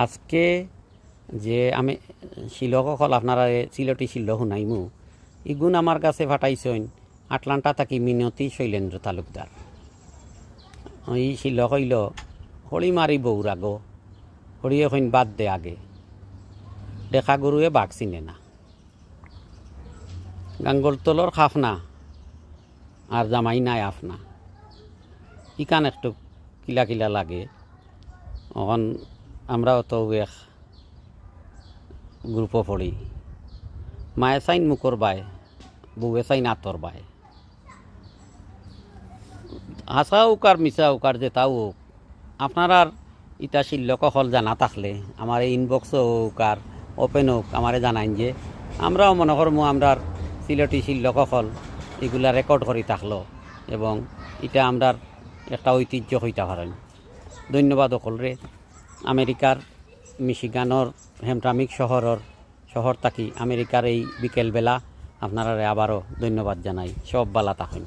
আজকে যে আমি শিলক অকল আপনারা সিলটি শিল শুনাইমু ইগুণ আমার কাছে ফাটাইছেন আটলান্টা থাকি মিনতি শৈলেন্দ্র তালুকদার। এই শিল কইল হরি মারি বউর আগো হরি এখন বাদ দে আগে দেখা গরুয়ে বাঘ চিনে না। গাঙ্গল তলর খাফনা আর জামাই নাই আফনা ইকান একটু কিলা কিলা লাগে। এখন আমরাও তো এক গ্রুপও পড়ি মায়ে চাইন মুখর বাই বউয়ে চাইন আতর বাই হাসা হোক আর মিশা হোক আর যেটাও হোক আপনারা ইটা শিল্লক হল জানা থাকলে আমার এই ইনবক্সও হোক আর ওপেন হোক আমারে জানাইন যে আমরাও মনে করবো আমরার সিলটি শিল্লক হল এগুলা রেকর্ড করে থাকলো এবং এটা আমরার একটা ঐতিহ্য হইতে পারেন। ধন্যবাদ সকলরে। আমেরিকার মিশিগানোর হেমট্রামিক শহর থাকি আমেরিকার এই বিকেলবেলা আপনারা আবারও ধন্যবাদ জানাই। সব বালা থাকেন।